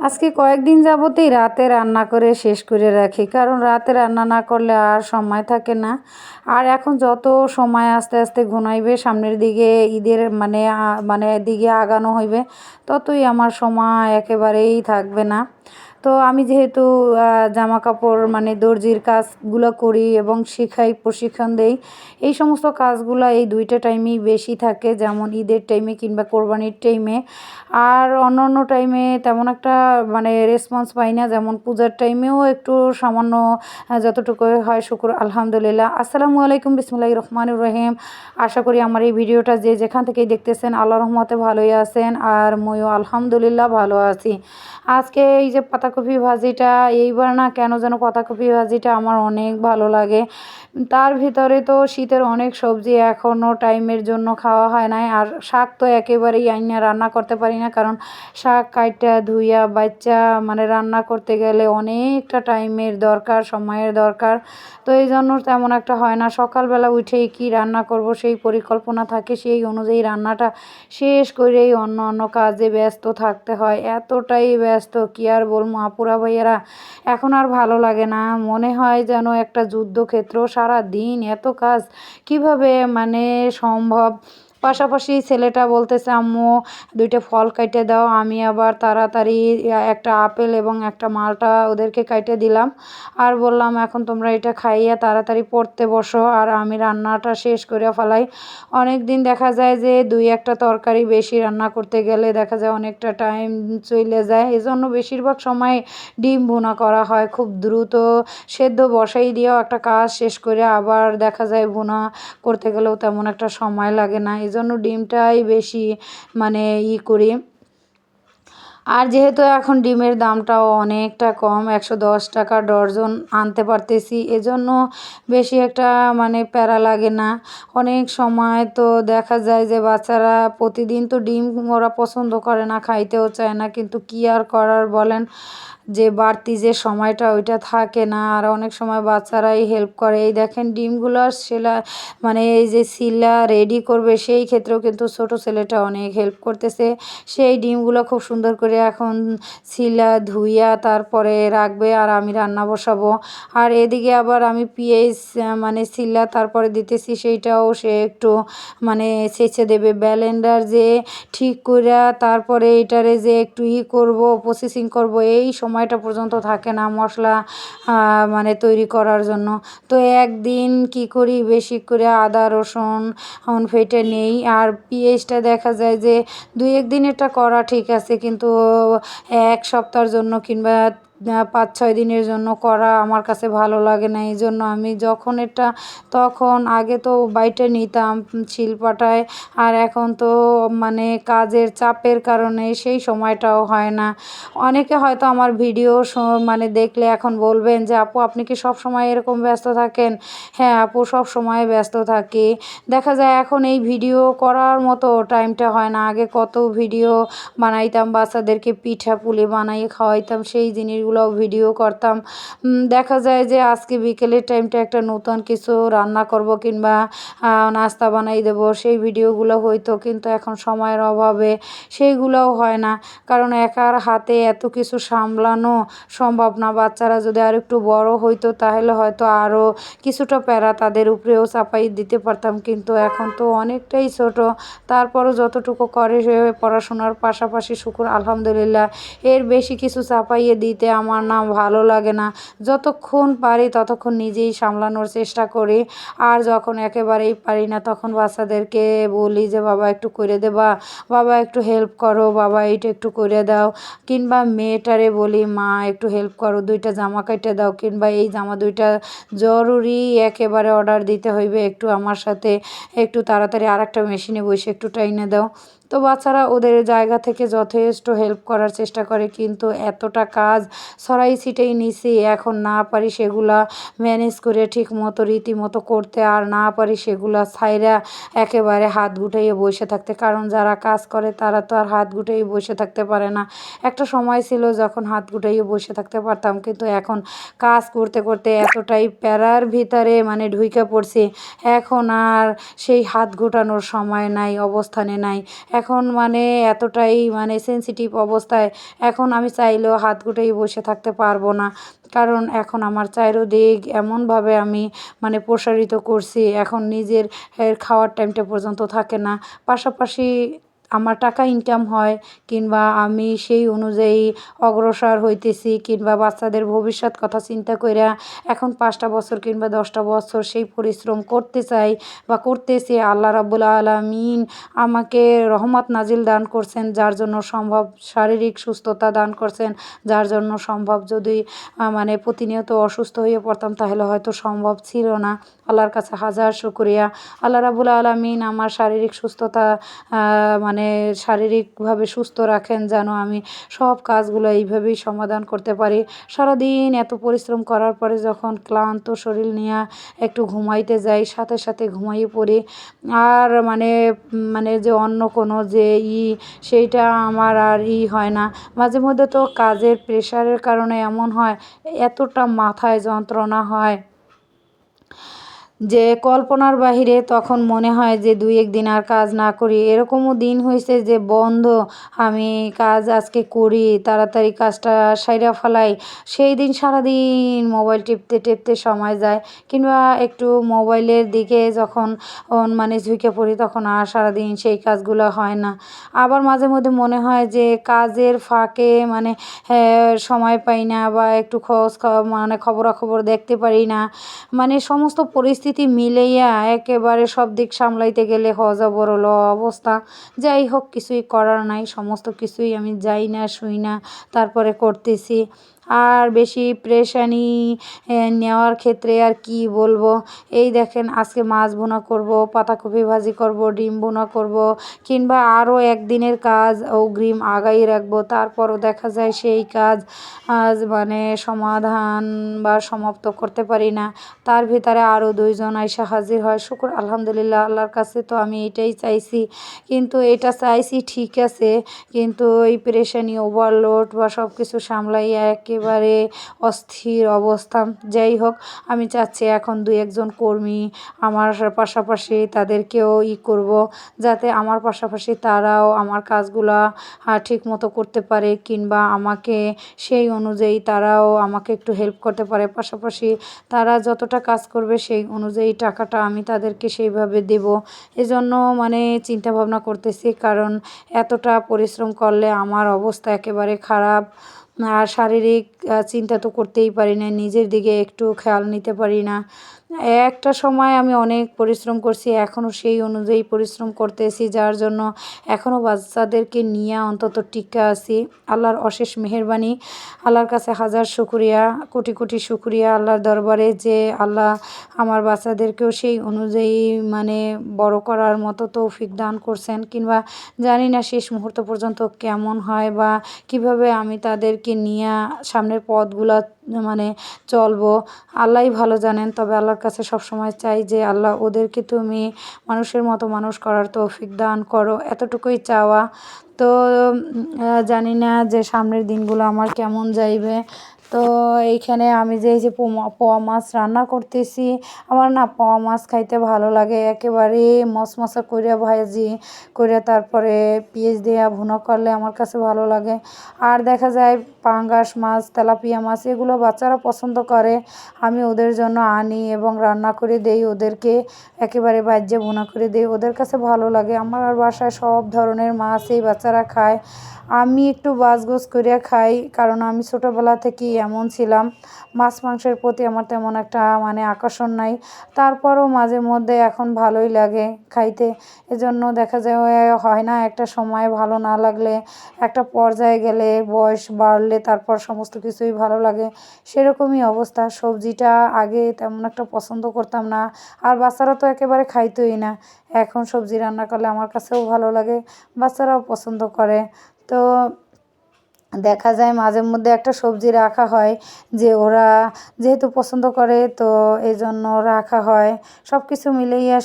আজকে কয়েকদিন যাবতেই রাতে রান্না করে শেষ করে রাখি, কারণ রাতে রান্না না করলে আর সময় থাকে না। আর এখন যত সময় আস্তে আস্তে ঘনাইবে, সামনের দিকে ঈদের মানে দিকে আগানো হইবে, ততই আমার সময় একেবারেই থাকবে না। তো আমি যেহেতু জামা কাপড় মানে দর্জির কাজগুলো করি এবং শেখাই, প্রশিক্ষণ দেই, এই সমস্ত কাজগুলো এই দুইটা টাইমেই বেশি থাকে, যেমন ঈদের টাইমে কিংবা কোরবানির টাইমে। আর অন্য অন্য টাইমে তেমন একটা মানে রেসপন্স পাই না, যেমন পূজার টাইমেও একটু সামান্য যতটুকু হয় শুকুর আলহামদুলিল্লাহ। আসসালামু আলাইকুম, বিসমিল্লাহির রহমানির রহিম। আশা করি আমার এই ভিডিওটা যে যেখান থেকেই দেখতেছেন আল্লাহর রহমতে ভালোই আছেন, আর মইও আলহামদুলিল্লাহ ভালো আছি। আজকে এই যে পাতাকপি ভাজিটা, এইবার না কেন যেন পাতাকপি ভাজিটা আমার অনেক ভালো লাগে। তার ভিতরে তো শীতের অনেক সবজি এখনও টাইমের জন্য খাওয়া হয় নাই, আর শাক তো একেবারেই আইনা রান্না করতে পারি না, কারণ শাক কাইটা ধুইয়া বাচ্চা মানে রান্না করতে গেলে অনেকটা টাইমের দরকার, সময়ের দরকার। তো এই জন্য তেমন একটা হয় না। সকালবেলা উঠেই কি রান্না করব সেই পরিকল্পনা থাকে, সেই অনুযায়ী রান্নাটা শেষ করেই অন্য অন্য কাজে ব্যস্ত থাকতে হয়। এতটাই ব্যস্ত কি আর বলবো আপুরা ভাইয়ারা, এখন আর ভালো লাগে না। মনে হয় যেন একটা যুদ্ধক্ষেত্র, সারা দিন এত কাজ কিভাবে মানে সম্ভব। পাশাপাশি ছেলেটা বলতেছে আম্মু দুইটা ফল কাইটে দাও, আমি আবার তাড়াতাড়ি একটা আপেল এবং একটা মালটা ওদেরকে কাইটে দিলাম, আর বললাম এখন তোমরা এটা খাইয়া তাড়াতাড়ি পড়তে বসো আর আমি রান্নাটা শেষ করে ফেলাই। অনেক দিন দেখা যায় যে দুই একটা তরকারি বেশি রান্না করতে গেলে দেখা যায় অনেকটা টাইম চলে যায়, এজন্য বেশিরভাগ সময় ডিম ভুনা করা হয় খুব দ্রুত। সেদ্ধ বসাই দিয়েও একটা কাজ শেষ করে আবার দেখা যায় ভুনা করতে গেলেও তেমন একটা সময় লাগে না, এজন্য ডিমটাই বেশি মানে করি। আর যেহেতু এখন ডিমের দামটাও অনেকটা কম, 110 টাকা ডর্জন আনতে পারতেছি, এজন্য বেশি একটা মানে প্যারা লাগে না। অনেক সময় তো দেখা যায় যে বাচ্চারা প্রতিদিন তো ডিম ওরা পছন্দ করে না, খাইতেও চায় না, কিন্তু কী আর করার বলেন, যে বাড়তি যে সময়টা ওইটা থাকে না। আর অনেক সময় বাচ্চারাই হেল্প করে। এই দেখেন ডিমগুলো সেলা মানে এই যে সিলা রেডি করবে সেই ক্ষেত্রেও কিন্তু ছোট ছেলেটা অনেক হেল্প করতেছে। সেই ডিমগুলো খুব সুন্দর করে এখন সিলা ধুইয়া তারপরে রাখবে আর আমি রান্না বসাবো। আর এদিকে আবার আমি পেঁয়াজ মানে সিলা তারপরে দিতেছি, সেইটাও সে একটু মানে ছেঁচে দেবে। ব্লেন্ডার যে ঠিক কইরা তারপরে এটারে যে একটু করব, প্রসেসিং করব, এই সময়টা পর্যন্ত থাকে না মশলা মানে তৈরি করার জন্য। তো একদিন কি করি, বেশি করে আদা রসুন ফেটে নেই। আর পেঁয়াজটা দেখা যায় যে 2-1 দিনেরটা করা ঠিক আছে, কিন্তু 1 সপ্তাহের জন্য কিংবা 5-6 দিনের জন্য করা আমার কাছে ভালো লাগে না। এই জন্য আমি যখন এটা তখন আগে তো বাইটে নিতাম শিলপাটায়, আর এখন তো মানে কাজের চাপের কারণে সেই সময়টাও হয় না। অনেকে হয়তো আমার ভিডিও মানে দেখলে এখন বলবেন যে আপু আপনি কি সব সময় এরকম ব্যস্ত থাকেন? হ্যাঁ আপু, সব সময় ব্যস্ত থাকি। দেখা যায় এখন এই ভিডিও করার মতো টাইমটা হয় না। আগে কত ভিডিও বানাইতাম, বাচ্চাদেরকে পিঠা পুলি বানাইয়ে খাওয়াইতাম, সেই জিনিসগুলোও ভিডিও করতাম। দেখা যায় যে আজকে বিকেলের টাইমটা একটা নতুন কিছু রান্না করব কিংবা নাস্তা বানাই দেবো, সেই ভিডিওগুলো হইতো, কিন্তু এখন সময়ের অভাবে সেইগুলোও হয় না, কারণ একার হাতে এত কিছু সামলানো সম্ভব না। বাচ্চারা যদি আর একটু বড় হইতো তাহলে হয়তো আরও কিছুটা প্যারা তাদের উপরেও চাপাই দিতে পারতাম, কিন্তু এখন তো অনেকটাই ছোট। তারপরও যতটুকু করে সে পড়াশোনার পাশাপাশি শুকুর আলহামদুলিল্লাহ, এর বেশি কিছু চাপাইয়ে দিতে আমার না ভালো লাগে না। যতক্ষণ পারি ততক্ষণ নিজেই সামলানোর চেষ্টা করি। আর যখন একেবারেই পারি না তখন বাচ্চাদেরকে বলি যে বাবা একটু করে দেবা, বাবা একটু হেল্প করো, বাবা এইটা একটু করে দাও, কিংবা মেয়েটারে বলি মা একটু হেল্প করো, 2টা জামা কাইটে দাও, কিংবা এই জামা 2টা জরুরি একেবারে অর্ডার দিতে হইবে, একটু আমার সাথে একটু তাড়াতাড়ি আরেকটা মেশিনে বসে একটু টাইনে দাও। তো বাচ্চারা ওদের জায়গা থেকে যথেষ্ট হেল্প করার চেষ্টা করে, কিন্তু এতটা কাজ ছড়াই ছিটেই নিছি, এখন না পারি সেগুলা ম্যানেজ করে ঠিক মতো রীতিমতো করতে, আর না পারি সেগুলা ছাইরা একেবারে হাত গুটাইয়ে বসে থাকতে, কারণ যারা কাজ করে তারা তো আর হাত গুটাইয়ে বসে থাকতে পারে না। একটা সময় ছিল যখন হাত গুটাইয়ে বসে থাকতে পারতাম, কিন্তু এখন কাজ করতে করতে এতটাই প্যারার ভিতরে মানে ঢুইকা পড়ছি, এখন আর সেই হাত গুটানোর সময় নাই, অবস্থানে নাই। এখন মানে এতটাই মানে সেনসিটিভ অবস্থায় এখন আমি চাইলেও হাত গুটিয়ে বসে থাকতে পারবো না। কারণ এখন আমার চারিদিক এমনভাবে আমি মানে প্রসারিত করছি, এখন নিজের খাওয়ার টাইমটা পর্যন্ত থাকে না। পাশাপাশি আমার টাকা ইনকাম হয়, কিংবা আমি সেই অনুযায়ী অগ্রসর হইতেছি, কিংবা বাচ্চাদের ভবিষ্যৎ কথা চিন্তা কইরা এখন 5টা বছর কিংবা 10টা বছর সেই পরিশ্রম করতে চাই বা করতেছি। আল্লাহ রাব্বুল আলামিন আমাকে রহমত নাজিল দান করছেন, যার জন্য সম্ভব শারীরিক সুস্থতা দান করছেন, যার জন্য সম্ভব। যদি মানে প্রতিনিয়ত অসুস্থ হয়ে পড়তাম তাহলে হয়তো সম্ভব ছিল না। আল্লাহর কাছে হাজার শুকরিয়া। আল্লাহ রাব্বুল আলামিন আমার শারীরিক সুস্থতা মানে শারীরিকভাবে সুস্থ রাখেন, যেন আমি সব কাজগুলো এইভাবেই সমাধান করতে পারি। সারাদিন এত পরিশ্রম করার পরে যখন ক্লান্ত শরীর নিয়ে একটু ঘুমাইতে যাই, সাথে সাথে ঘুমাইয়ে পড়ি। আর মানে মানে যে অন্য কোনো যে সেইটা আমার আর হয় না। মাঝে মধ্যে তো কাজের প্রেশারের কারণে এমন হয়, এতটা মাথায় যন্ত্রণা হয় যে কল্পনার বাহিরে। তখন মনে হয় যে 2-1 দিন আর কাজ না করি। এরকমও দিন হইছে যে বন্ধ, আমি কাজ আজকে করি, তাড়াতাড়ি কাজটা সাইরা ফেলাই। সেই দিন সারাদিন মোবাইল টিপতে টিপতে সময় যায়, কিংবা একটু মোবাইলের দিকে যখন মানে ঝুঁকে পড়ি তখন আর সারাদিন সেই কাজগুলো হয় না। আবার মাঝে মধ্যে মনে হয় যে কাজের ফাঁকে মানে সময় পাই না, বা একটু মানে খবরাখবর দেখতে পারি না। মানে সমস্ত পরিস্থিতি মিলাইয়া একেবারে সব দিক সামলাইতে গেলে হযবরল অবস্থা। যাই হোক, কিছুই করার নাই। সমস্ত কিছুই আমি যাই না শুই না তারপরে করতেছি। আর বেশি পেরেশানি নেওয়ার ক্ষেত্রে আর কি বলবো? এই দেখেন, আজকে মাছ ভুনা করব, পাতাকপি ভাজি করব, ডিম ভুনা করব, কিংবা আরও একদিনের কাজ অগ্রিম আগাই রাখবো। তারপরও দেখা যায় সেই কাজ আজ মানে সমাধান বা সমাপ্ত করতে পারি না। তার ভিতরে আরও 2 জন আইসা হাজির হয়। শুকর আলহামদুলিল্লাহ, আল্লাহর কাছে তো আমি এটাই চাইছি। কিন্তু এটা চাইছি ঠিক আছে, কিন্তু এই পেরেশানি, ওভারলোড বা সব কিছু সামলাইয়া একেবারে অস্থির অবস্থা। যাই হোক, আমি চাচ্ছি এখন 2-1 জন কর্মী আমার পাশাপাশি তাদেরকেও করব, যাতে আমার পাশাপাশি তারাও আমার কাজগুলা ঠিকমতো করতে পারে, কিংবা আমাকে সেই অনুযায়ী তারাও আমাকে একটু হেল্প করতে পারে। পাশাপাশি তারা যতটা কাজ করবে সেই অনুযায়ী টাকাটা আমি তাদেরকে সেইভাবে দেব। এজন্য মানে চিন্তা ভাবনা করতেছি, কারণ এতটা পরিশ্রম করলে আমার অবস্থা একেবারে খারাপ। আর শারীরিক চিন্তা তো করতেই পারি না, নিজের দিকে একটু খেয়াল নিতে পারি না। একটা সময় আমি অনেক পরিশ্রম করছি, এখনও সেই অনুযায়ী পরিশ্রম করতেছি, যার জন্য এখনও বাচ্চাদেরকে নিয়ে অন্তত টিকে আছি। আল্লাহর অশেষ মেহেরবানি। আল্লাহর কাছে হাজার শুকরিয়া, কোটি কোটি শুকরিয়া আল্লাহর দরবারে, যে আল্লাহ আমার বাচ্চাদেরকেও সেই অনুযায়ী মানে বড় করার মতো তৌফিক দান করছেন। কিংবা জানি না শেষ মুহূর্ত পর্যন্ত কেমন হয়, বা কিভাবে আমি তাদেরকে নিয়ে সামনের পথগুলা মানে চলবো, আল্লাহই ভালো জানেন। তবে আল্লাহর কাছে সবসময় চাই যে আল্লাহ ওদেরকে তুমি মানুষের মতো মানুষ করার তৌফিক দান করো, এতটুকুই চাওয়া। তো জানি না যে সামনের দিনগুলো আমার কেমন যাইবে। তো এইখানে আমি যে এই যে পোয়া মাছ রান্না করতেছি, আমার না পোয়া মাছ খাইতে ভালো লাগে। একেবারে মশমশা কইরা ভাজি করে তারপরে পেঁয়াজ দিয়া ভুনা করলে আমার কাছে ভালো লাগে। আর দেখা যায় পাঙ্গাস মাছ, তেলাপিয়া মাছ এগুলো বাচ্চারা পছন্দ করে। আমি ওদের জন্য আনি এবং রান্না করে দেই ওদেরকে, একেবারে ভাইজ্যা ভুনা করে দেই, ওদের কাছে ভালো লাগে। আমার বাসায় সব ধরনের মাছই বাচ্চারা খায়। আমি একটু বাছগোছ কইরা খাই, কারণ আমি ছোটোবেলা থেকেই এমন ছিলাম। মাছ মাংসের প্রতি আমার তেমন একটা মানে আকর্ষণ নাই। তারপরও মাঝে মধ্যে এখন ভালোই লাগে খাইতে। এজন্য দেখা যায় হয় না, একটা সময় ভালো না লাগলে, একটা পর্যায়ে গেলে, বয়স বাড়লে তারপর সমস্ত কিছুই ভালো লাগে। সেরকমই অবস্থা। সবজিটা আগে তেমন একটা পছন্দ করতাম না, আর বাচ্চারা তো একেবারে খাইতোই না। এখন সবজি রান্না করলে আমার কাছেও ভালো লাগে, বাচ্চারাও পছন্দ করে। তো দেখা যায় মাঝে মধ্যে একটা সবজি রাখা হয়, যে ওরা যেহেতু পছন্দ করে, তো এই জন্য রাখা হয়। সব কিছু মিলিয়ে